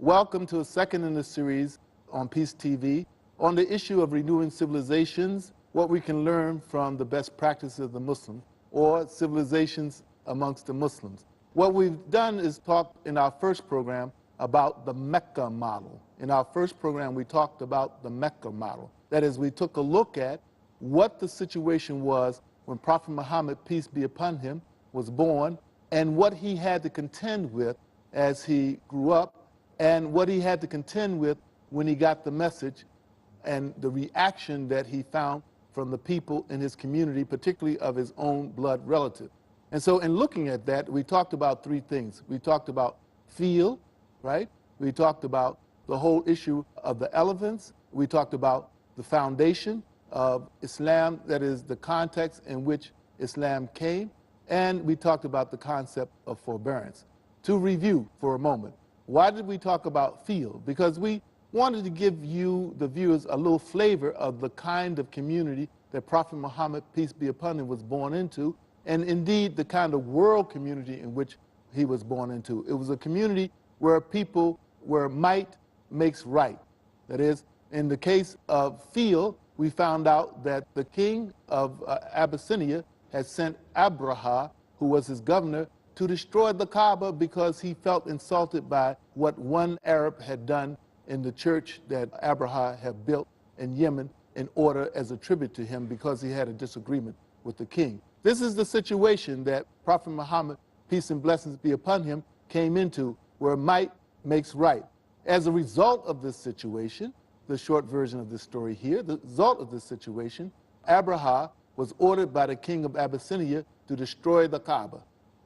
Welcome to a second in the series on Peace TV on the issue of renewing civilizations, what we can learn from the best practices of the Muslim or civilizations amongst the Muslims. What we've done is talk in our first program about the Mecca model. In our first program, we talked about the Mecca model. That is, we took a look at what the situation was when Prophet Muhammad, peace be upon him, was born, and what he had to contend with as he grew up, and what he had to contend with when he got the message, and the reaction that he found from the people in his community, particularly of his own blood relative. And so in looking at that, we talked about three things. We talked about feel, right? We talked about the whole issue of the elephants. We talked about the foundation of Islam, that is the context in which Islam came, and we talked about the concept of forbearance. To review for a moment, why did we talk about feel? Because we wanted to give you, the viewers, a little flavor of the kind of community that Prophet Muhammad, peace be upon him, was born into, and indeed the kind of world community in which he was born into. It was a community where where might makes right. That is, in the case of feel, we found out that the king of Abyssinia had sent Abraha, who was his governor, to destroy the Kaaba because he felt insulted by what one Arab had done in the church that Abraha had built in Yemen in order as a tribute to him because he had a disagreement with the king. This is the situation that Prophet Muhammad, peace and blessings be upon him, came into, where might makes right. As a result of this situation, the short version of this story here, the result of this situation, Abraha was ordered by the king of Abyssinia to destroy the Kaaba.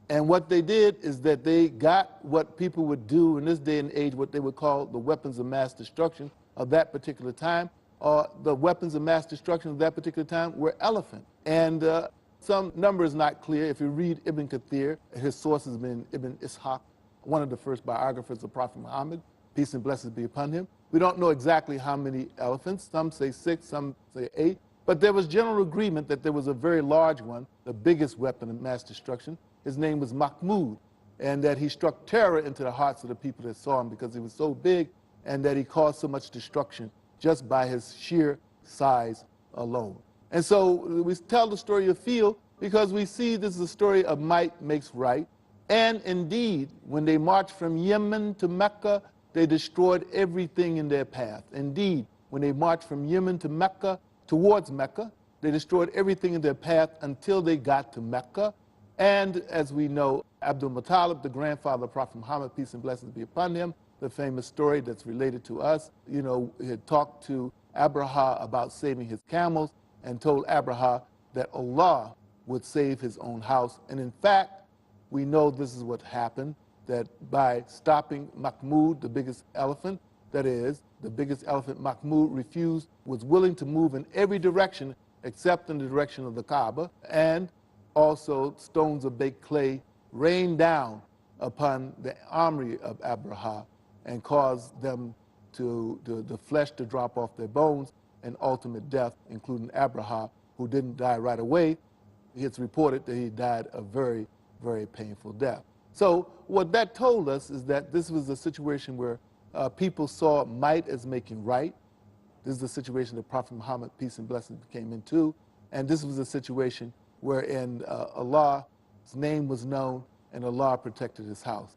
And what they did is that they got what people would do in this day and age, what they would call the weapons of mass destruction of that particular time. The weapons of mass destruction of that particular time were elephant. And some number is not clear. If you read Ibn Kathir, his source has been Ibn Ishaq, one of the first biographers of Prophet Muhammad, peace and blessings be upon him. We don't know exactly how many elephants. Some say 6, some say 8. But there was general agreement that there was a very large one, the biggest weapon of mass destruction. His name was Mahmud, and that he struck terror into the hearts of the people that saw him because he was so big and that he caused so much destruction just by his sheer size alone. And so we tell the story of feel because we see this is a story of might makes right. And indeed, when they marched from Yemen to Mecca, they destroyed everything in their path. Indeed, when they marched from Yemen to Mecca, towards Mecca, they destroyed everything in their path until they got to Mecca. And as we know, Abdul Muttalib, the grandfather of Prophet Muhammad, peace and blessings be upon him, the famous story that's related to us, he had talked to Abraha about saving his camels and told Abraha that Allah would save his own house. And in fact, we know this is what happened, that by stopping Mahmud, the biggest elephant, that is, the biggest elephant, Mahmud was willing to move in every direction except in the direction of the Kaaba, and also stones of baked clay rained down upon the armory of Abraha and caused them the flesh to drop off their bones and ultimate death, including Abraha, who didn't die right away. It's reported that he died a very, very painful death. So what that told us is that this was a situation where people saw might as making right. This is the situation that Prophet Muhammad, peace and blessings, came into. And this was a situation wherein Allah's name was known and Allah protected his house.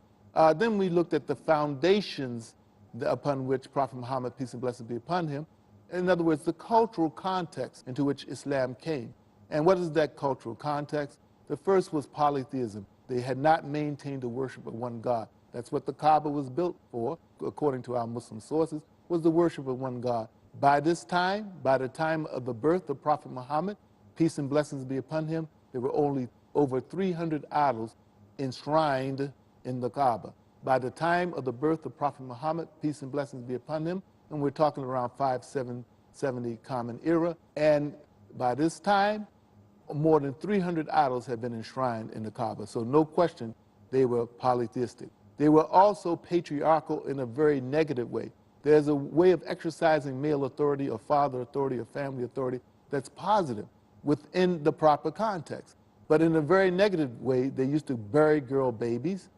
Then we looked at the foundations upon which Prophet Muhammad, peace and blessings be upon him. In other words, the cultural context into which Islam came. And what is that cultural context? The first was polytheism. They had not maintained the worship of one God. That's what the Kaaba was built for, according to our Muslim sources, was the worship of one God. By this time, by the time of the birth of Prophet Muhammad, peace and blessings be upon him, there were only over 300 idols enshrined in the Kaaba. By the time of the birth of Prophet Muhammad, peace and blessings be upon him, and we're talking around 5770 Common Era, and by this time, more than 300 idols had been enshrined in the Kaaba. So no question, they were polytheistic. They were also patriarchal in a very negative way. There's a way of exercising male authority or father authority or family authority that's positive within the proper context. But in a very negative way, they used to bury girl babies.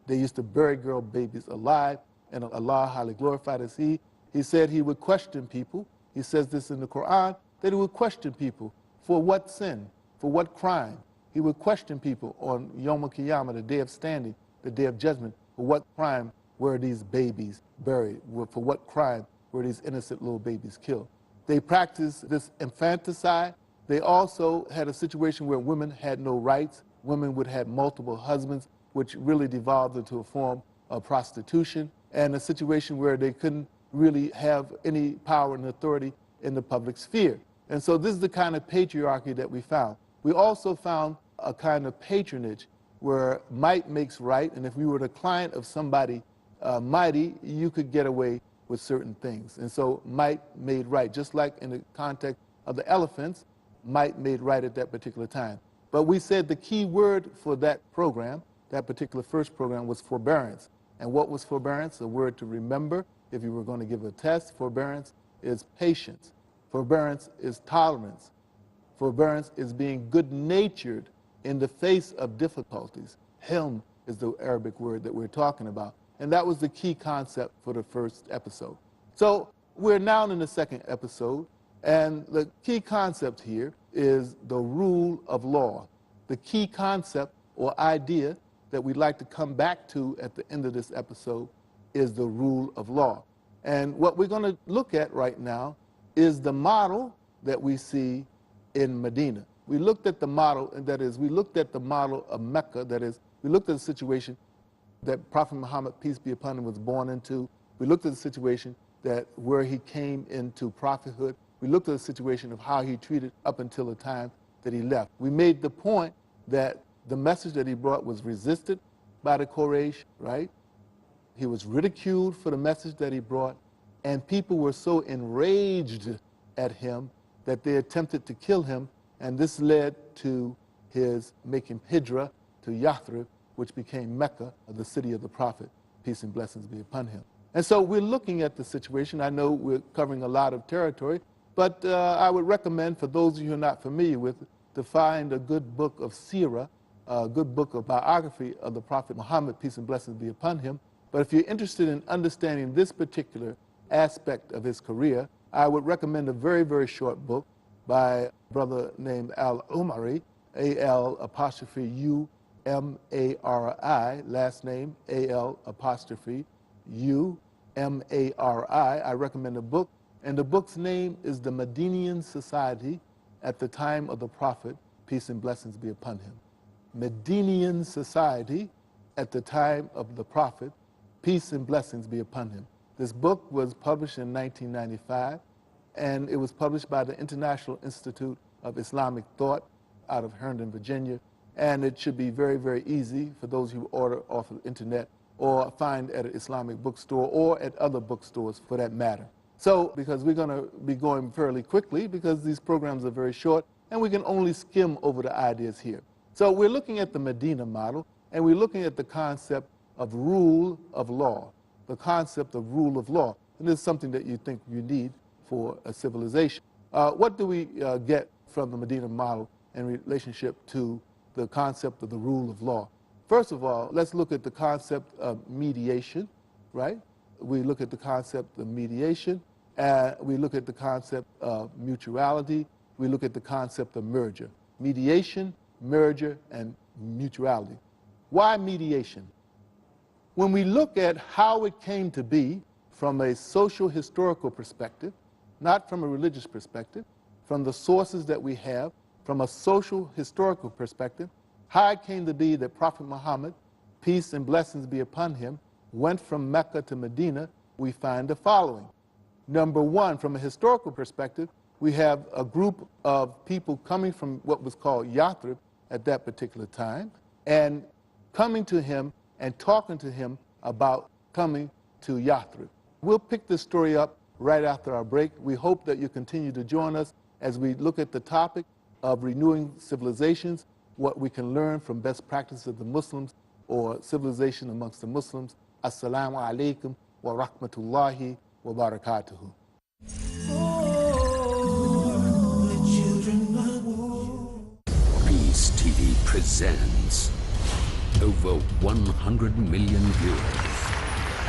They used to bury girl babies alive. and Allah, highly glorified is He said He would question people. He says this in the Quran, that He would question people for what sin, for what crime. He would question people on Yom Kippur, the day of standing, the day of judgment, for what crime were these babies buried, for what crime were these innocent little babies killed. They practiced this infanticide. They also had a situation where women had no rights. Women would have multiple husbands, which really devolved into a form of prostitution, and a situation where they couldn't really have any power and authority in the public sphere. And so this is the kind of patriarchy that we found. We also found a kind of patronage where might makes right, and if you were the client of somebody mighty, you could get away with certain things. And so might made right, just like in the context of the elephants, might made right at that particular time. But we said the key word for that program, that particular first program, was forbearance. And what was forbearance? A word to remember if you were going to give a test. Forbearance is patience. Forbearance is tolerance. Forbearance is being good-natured in the face of difficulties. Hilm is the Arabic word that we're talking about. And that was the key concept for the first episode. So we're now in the second episode, and the key concept here is the rule of law. The key concept or idea that we'd like to come back to at the end of this episode is the rule of law. And what we're going to look at right now is the model that we see in Medina. We looked at the model, and that is, we looked at the model of Mecca, that is, we looked at the situation that Prophet Muhammad, peace be upon him, was born into. We looked at the situation that where he came into prophethood. We looked at the situation of how he treated up until the time that he left. We made the point that the message that he brought was resisted by the Quraysh, right? He was ridiculed for the message that he brought, and people were so enraged at him that they attempted to kill him, and this led to his making hijrah to Yathrib, which became Mecca, the city of the Prophet, peace and blessings be upon him. And so we're looking at the situation. I know we're covering a lot of territory, but I would recommend for those of you who are not familiar with it, to find a good book of seerah, a good book of biography of the Prophet Muhammad, peace and blessings be upon him. But if you're interested in understanding this particular aspect of his career, I would recommend a very, very short book by a brother named Al-Umari, A-L-U-M-A-R-I, last name A-L-U-M-A-R-I. I recommend the book, and the book's name is The Medinian Society at the Time of the Prophet, peace and blessings be upon him. Medinian Society at the Time of the Prophet, peace and blessings be upon him. This book was published in 1995, and it was published by the International Institute of Islamic Thought out of Herndon, Virginia, and it should be very, very easy for those who order off of the internet or find at an Islamic bookstore or at other bookstores for that matter. So, because we're going to be going fairly quickly because these programs are very short and we can only skim over the ideas here. So we're looking at the Medina model, and we're looking at the concept of rule of law, the concept of rule of law. And this is something that you think you need for a civilization. What do we get from the Medina model in relationship to the concept of the rule of law? First of all, let's look at the concept of mediation, right? We look at the concept of mediation, we look at the concept of mutuality, we look at the concept of merger. Mediation, merger, and mutuality. Why mediation? When we look at how it came to be from a social historical perspective, not from a religious perspective, from the sources that we have, from a social historical perspective, how it came to be that Prophet Muhammad, peace and blessings be upon him, went from Mecca to Medina, we find the following. Number one, from a historical perspective, we have a group of people coming from what was called Yathrib at that particular time, and coming to him and talking to him about coming to Yathrib. We'll pick this story up right after our break. We hope that you continue to join us as we look at the topic of renewing civilizations, what we can learn from best practices of the Muslims or civilization amongst the Muslims. Assalamu alaikum wa rahmatullahi wa barakatuhu. Peace TV presents over 100 million viewers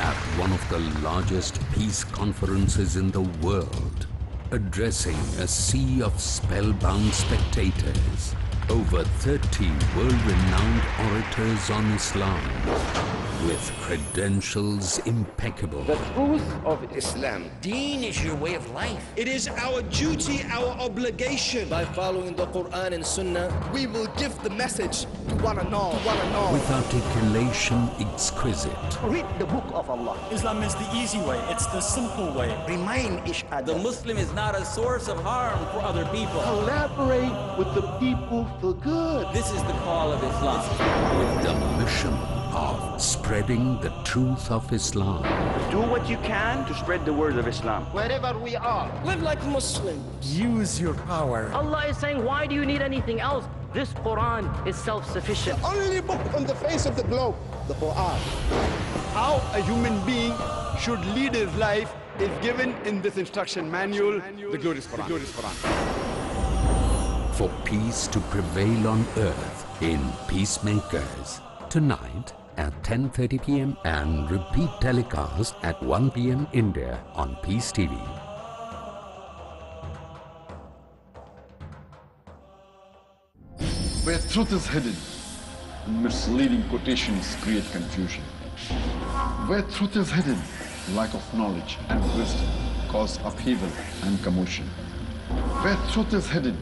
at one of the largest peace conferences in the world, addressing a sea of spellbound spectators. Over 30 world-renowned orators on Islam, with credentials impeccable. The truth of Islam. Deen is your way of life. It is our duty, our obligation. By following the Quran and Sunnah, we will give the message to one and all. With articulation exquisite. Read the book of Allah. Islam is the easy way. It's the simple way. Remind each other. The Muslim is not a source of harm for other people. Collaborate with the people for good. This is the call of Islam. With the mission of spreading the truth of Islam. Do what you can to spread the word of Islam. Wherever we are. Live like Muslims. Use your power. Allah is saying, why do you need anything else? This Quran is self-sufficient. The only book on the face of the globe, the Quran. How a human being should lead his life is given in this instruction manual, the glorious Quran. For peace to prevail on earth in Peacemakers. Tonight at 10:30 p.m. and repeat telecast at 1 p.m. India on Peace TV. Where truth is hidden, misleading quotations create confusion. Where truth is hidden, lack of knowledge and wisdom cause upheaval and commotion. Where truth is hidden,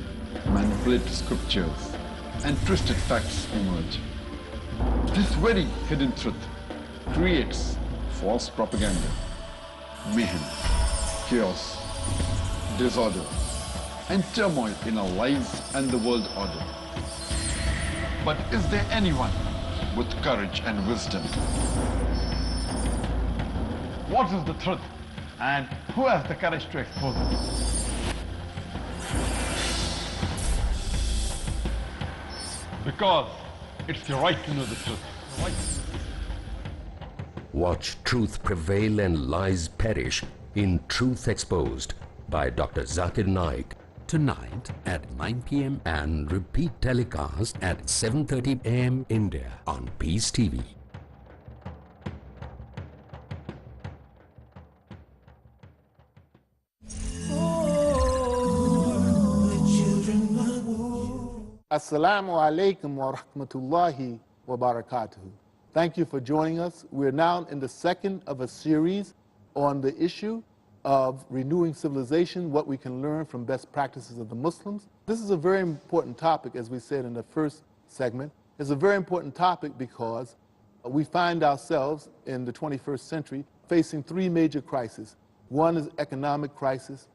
manipulated scriptures and twisted facts emerge. This very hidden truth creates false propaganda, mayhem, chaos, disorder, and turmoil in our lives and the world order. But is there anyone with courage and wisdom? What is the truth, and who has the courage to expose it? Because it's your right to know the truth. Watch truth prevail and lies perish in Truth Exposed by Dr. Zakir Naik. Tonight at 9 p.m. and repeat telecast at 7:30 a.m. India on Peace TV. Assalamu alaikum wa rahmatullahi wa barakatuhu. Thank you for joining us. We're now in the second of a series on the issue of renewing civilization, what we can learn from best practices of the Muslims. This is a very important topic, as we said in the first segment. It's a very important topic because we find ourselves in the 21st century facing three major crises. One is economic crisis,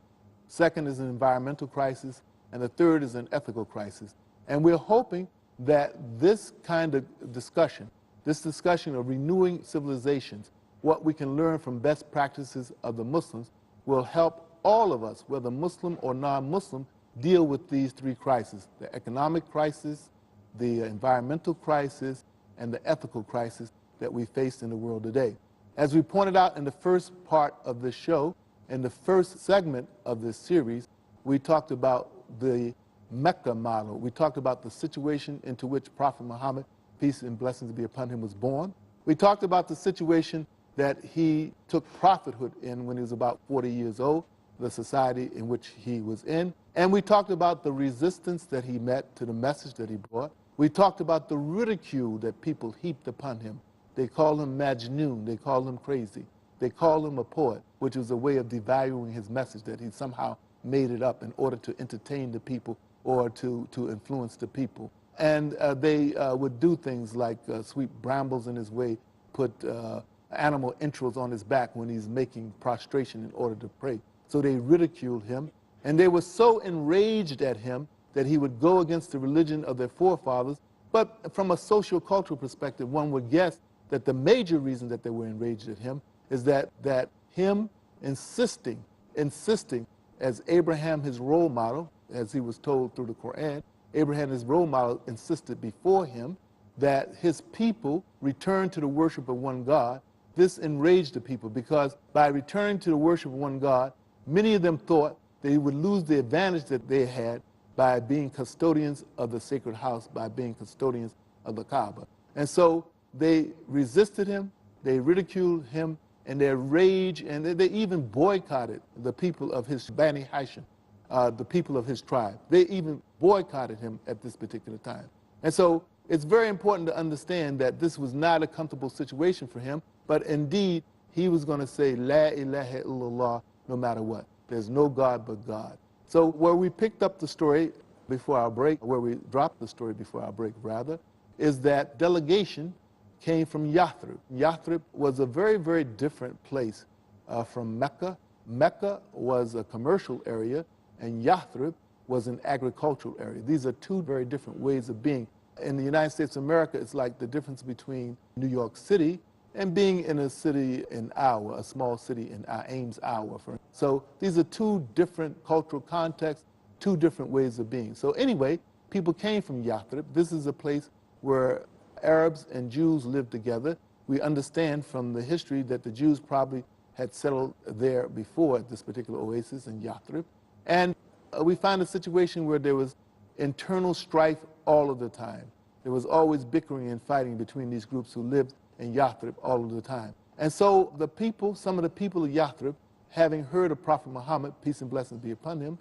second is an environmental crisis, and the third is an ethical crisis. And we're hoping that this kind of discussion, this discussion of renewing civilizations, what we can learn from best practices of the Muslims, will help all of us, whether Muslim or non-Muslim, deal with these three crises: the economic crisis, the environmental crisis, and the ethical crisis that we face in the world today. As we pointed out in the first part of this show, in the first segment of this series, we talked about the Mecca model. We talked about the situation into which Prophet Muhammad, peace and blessings be upon him, was born. We talked about the situation that he took prophethood in when he was about 40 years old, the society in which he was in. And we talked about the resistance that he met to the message that he brought. We talked about the ridicule that people heaped upon him. They called him Majnoon, they called him crazy. They called him a poet, which was a way of devaluing his message, that he somehow made it up in order to entertain the people or to influence the people. And they would do things like sweep brambles in his way, put animal entrails on his back when he's making prostration in order to pray. So they ridiculed him, and they were so enraged at him that he would go against the religion of their forefathers. But from a social-cultural perspective, one would guess that the major reason that they were enraged at him is that him insisting, as Abraham, his role model, as he was told through the Quran, Abraham, his role model, insisted before him that his people return to the worship of one God. This enraged the people because by returning to the worship of one God, many of them thought they would lose the advantage that they had by being custodians of the sacred house, by being custodians of the Kaaba. And so they resisted him, they ridiculed him, and their rage, and they even boycotted the people of his Bani Hashim, the people of his tribe. They even boycotted him at this particular time. And so it's very important to understand that this was not a comfortable situation for him, but indeed he was going to say, La ilaha illallah, no matter what. There's no God but God. So where we picked up the story before our break, where we dropped the story before our break rather, is that delegation came from Yathrib. Yathrib was a very, very different place from Mecca. Mecca was a commercial area, and Yathrib was an agricultural area. These are two very different ways of being. In the United States of America, it's like the difference between New York City and being in a city in Iowa, a small city in Ames, Iowa. So these are two different cultural contexts, two different ways of being. So anyway, people came from Yathrib. This is a place where Arabs and Jews lived together. We understand from the history that the Jews probably had settled there before at this particular oasis in Yathrib. And we find a situation where there was internal strife all of the time. There was always bickering and fighting between these groups who lived in Yathrib all of the time. And so the people, some of the people of Yathrib, having heard of Prophet Muhammad, peace and blessings be upon him,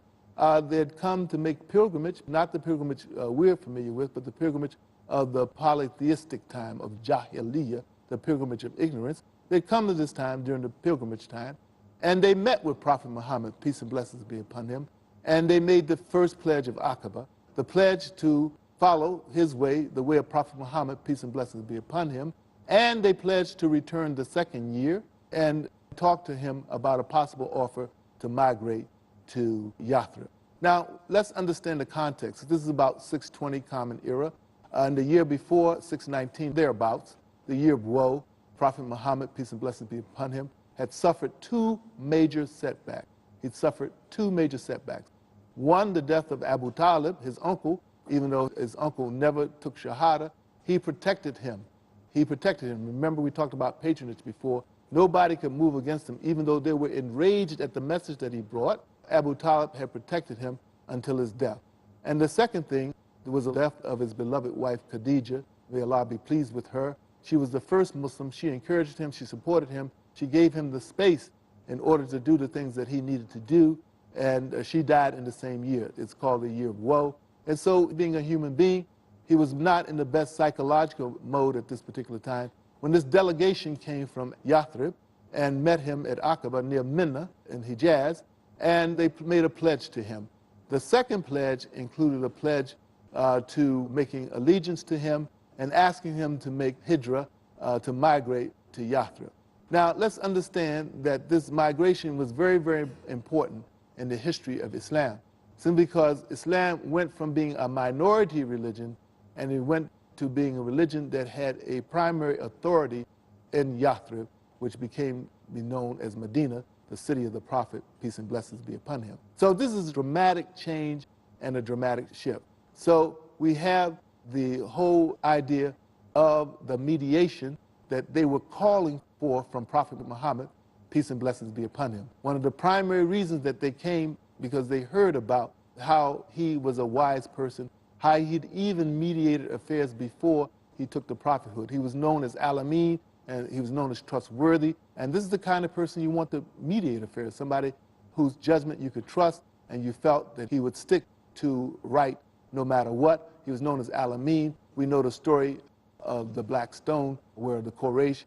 they had come to make pilgrimage, not the pilgrimage we're familiar with, but the pilgrimage of the polytheistic time of Jahiliyyah, the pilgrimage of ignorance. They'd come to this time during the pilgrimage time, and they met with Prophet Muhammad, peace and blessings be upon him, and they made the first pledge of Aqaba, the pledge to follow his way, the way of Prophet Muhammad, peace and blessings be upon him, and they pledged to return the second year and talk to him about a possible offer to migrate to Yathrib. Now, let's understand the context. This is about 620 Common Era. And the year before, 619, thereabouts, the year of woe, Prophet Muhammad, peace and blessings be upon him, had suffered two major setbacks. He'd suffered two major setbacks. One, the death of Abu Talib, his uncle. Even though his uncle never took Shahada, he protected him. He protected him. Remember, we talked about patronage before. Nobody could move against him, even though they were enraged at the message that he brought. Abu Talib had protected him until his death. And the second thing was the death of his beloved wife, Khadija. May Allah be pleased with her. She was the first Muslim. She encouraged him. She supported him. She gave him the space in order to do the things that he needed to do. And she died in the same year. It's called the year of woe. And so, being a human being, he was not in the best psychological mode at this particular time. When this delegation came from Yathrib and met him at Aqaba near Minna in Hijaz, and they made a pledge to him. The second pledge included a pledge to making allegiance to him and asking him to make hijrah, to migrate to Yathrib. Now, let's understand that this migration was very, very important in the history of Islam, simply because Islam went from being a minority religion and it went to being a religion that had a primary authority in Yathrib, which became known as Medina, the city of the Prophet, peace and blessings be upon him. So this is a dramatic change and a dramatic shift. So we have the whole idea of the mediation that they were calling for from Prophet Muhammad, peace and blessings be upon him. One of the primary reasons that they came because they heard about how he was a wise person, how he'd even mediated affairs before he took the prophethood. He was known as Al-Amin, and he was known as trustworthy. And this is the kind of person you want to mediate affairs, somebody whose judgment you could trust, and you felt that he would stick to right no matter what. He was known as Al-Amin. We know the story of the Black Stone, where the Quraysh,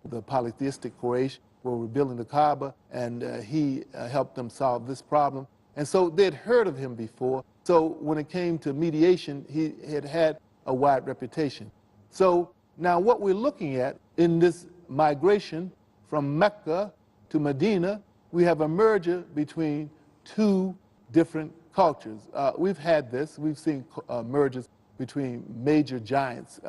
the polytheistic Quraysh, were rebuilding the Kaaba, and he helped them solve this problem. And so they'd heard of him before. So when it came to mediation, he had had a wide reputation. So now what we're looking at in this migration from Mecca to Medina, we have a merger between two different cultures. We've had this. We've seen mergers between major giants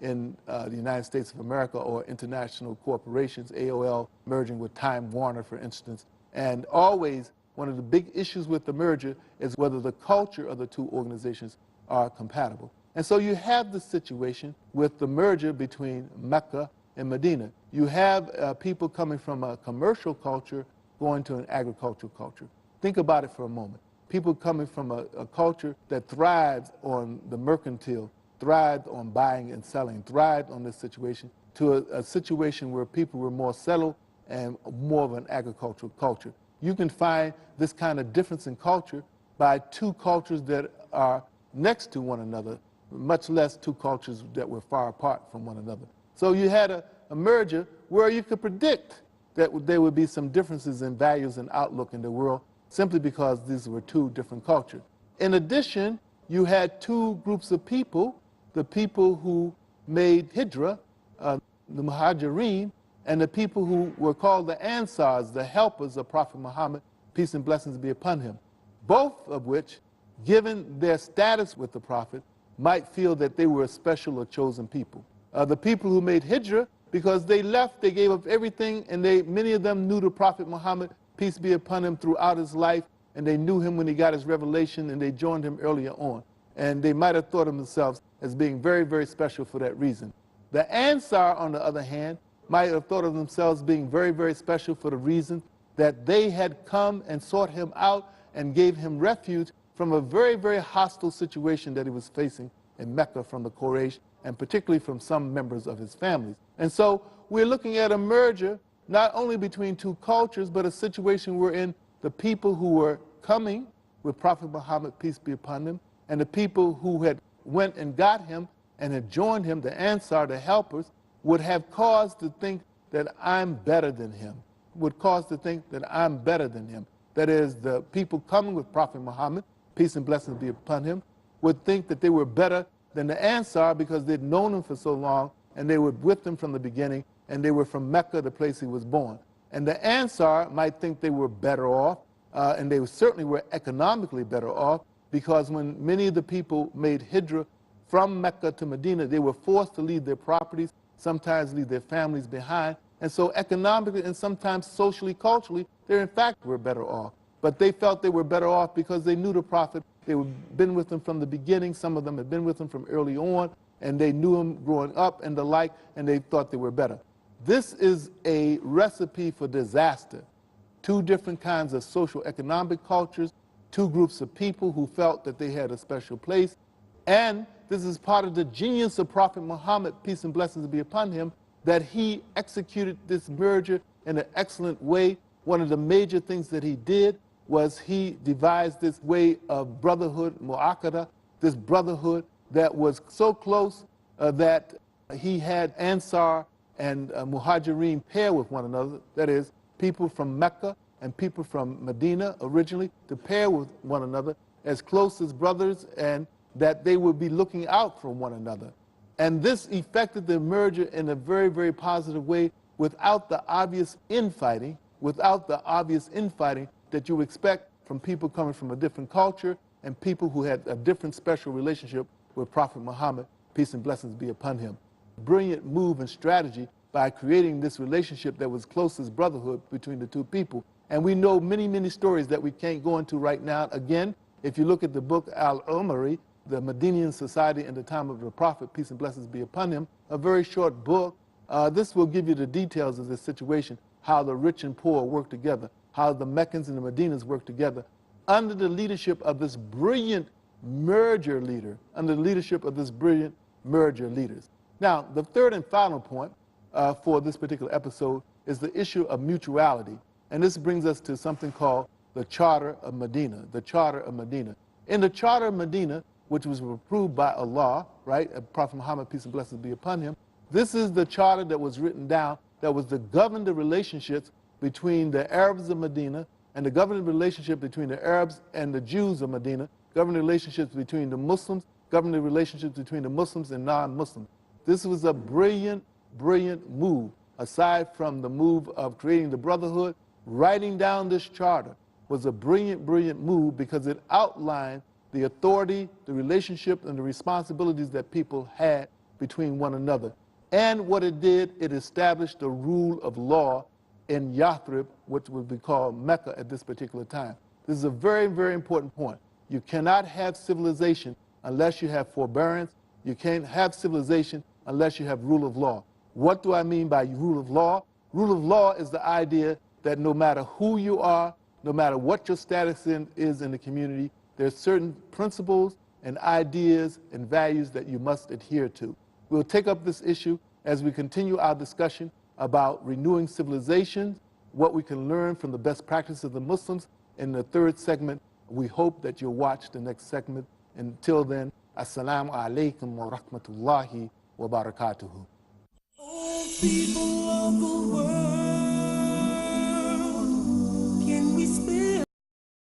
in the United States of America, or international corporations, AOL merging with Time Warner, for instance. And always one of the big issues with the merger is whether the culture of the two organizations are compatible. And so you have the situation with the merger between Mecca and Medina. You have people coming from a commercial culture going to an agricultural culture. Think about it for a moment. People coming from a culture that thrives on the mercantile, thrived on buying and selling, thrived on this situation, to a situation where people were more settled and more of an agricultural culture. You can find this kind of difference in culture by two cultures that are next to one another, much less two cultures that were far apart from one another. So you had a merger where you could predict that there would be some differences in values and outlook in the world simply because these were two different cultures. In addition, you had two groups of people, the people who made Hijra, the Muhajirin, and the people who were called the Ansars, the helpers of Prophet Muhammad, peace and blessings be upon him, both of which, given their status with the Prophet, might feel that they were a special or chosen people. The people who made Hijra, because they left, they gave up everything, and many of them knew the Prophet Muhammad, peace be upon him, throughout his life, and they knew him when he got his revelation, and they joined him earlier on. And they might have thought of themselves as being very, very special for that reason. The Ansar, on the other hand, might have thought of themselves being very, very special for the reason that they had come and sought him out and gave him refuge from a very, very hostile situation that he was facing in Mecca from the Quraysh, and particularly from some members of his families. And so we're looking at a merger not only between two cultures, but a situation wherein the people who were coming with Prophet Muhammad, peace be upon him, and the people who had went and got him and had joined him, the Ansar, the helpers, would have cause to think that I'm better than him, would cause to think that I'm better than him. That is, the people coming with Prophet Muhammad, peace and blessings be upon him, would think that they were better than the Ansar because they'd known him for so long, and they were with him from the beginning, and they were from Mecca, the place he was born. And the Ansar might think they were better off, and they certainly were economically better off, because when many of the people made Hijra from Mecca to Medina, they were forced to leave their properties, sometimes leave their families behind. And so economically and sometimes socially, culturally, they in fact were better off. But they felt they were better off because they knew the Prophet. They had been with him from the beginning. Some of them had been with him from early on, and they knew him growing up and the like, and they thought they were better. This is a recipe for disaster. Two different kinds of social economic cultures, two groups of people who felt that they had a special place. And this is part of the genius of Prophet Muhammad, peace and blessings be upon him, that he executed this merger in an excellent way. One of the major things that he did was he devised this way of brotherhood, mu'akada, this brotherhood that was so close that he had Ansar and Muhajirin pair with one another, that is, people from Mecca and people from Medina originally, to pair with one another as close as brothers, and that they would be looking out for one another. And this effected the merger in a very, very positive way without the obvious infighting, that you expect from people coming from a different culture and people who had a different special relationship with Prophet Muhammad, peace and blessings be upon him. Brilliant move and strategy by creating this relationship that was close as brotherhood between the two people. And we know many, many stories that we can't go into right now. Again, if you look at the book Al-Umari, the Medinian society in the time of the Prophet, peace and blessings be upon him, a very short book, this will give you the details of this situation, how the rich and poor work together, how the Meccans and the Medinas work together under the leadership of this brilliant merger leader, under the leadership of this brilliant merger leaders. Now, the third and final point for this particular episode is the issue of mutuality. And this brings us to something called the Charter of Medina, the Charter of Medina. In the Charter of Medina, which was approved by Allah, right, Prophet Muhammad, peace and blessings be upon him, this is the charter that was written down that was to govern the relationships between the Arabs of Medina and the governing relationship between the Arabs and the Jews of Medina, governing relationships between the Muslims, governing relationships between the Muslims and non-Muslims. This was a brilliant, brilliant move. Aside from the move of creating the brotherhood, writing down this charter was a brilliant, brilliant move because it outlined the authority, the relationship, and the responsibilities that people had between one another. And what it did, it established the rule of law in Yathrib, which would be called Mecca at this particular time. This is a very, very important point. You cannot have civilization unless you have forbearance. You can't have civilization unless you have rule of law. What do I mean by rule of law? Rule of law is the idea that no matter who you are, no matter what your status is in the community, there's certain principles and ideas and values that you must adhere to. We'll take up this issue as we continue our discussion about renewing civilizations, what we can learn from the best practices of the Muslims. In the third segment, we hope that you'll watch the next segment. Until then, Assalamu alaikum wa rahmatullahi wa barakatuhu. People of the world.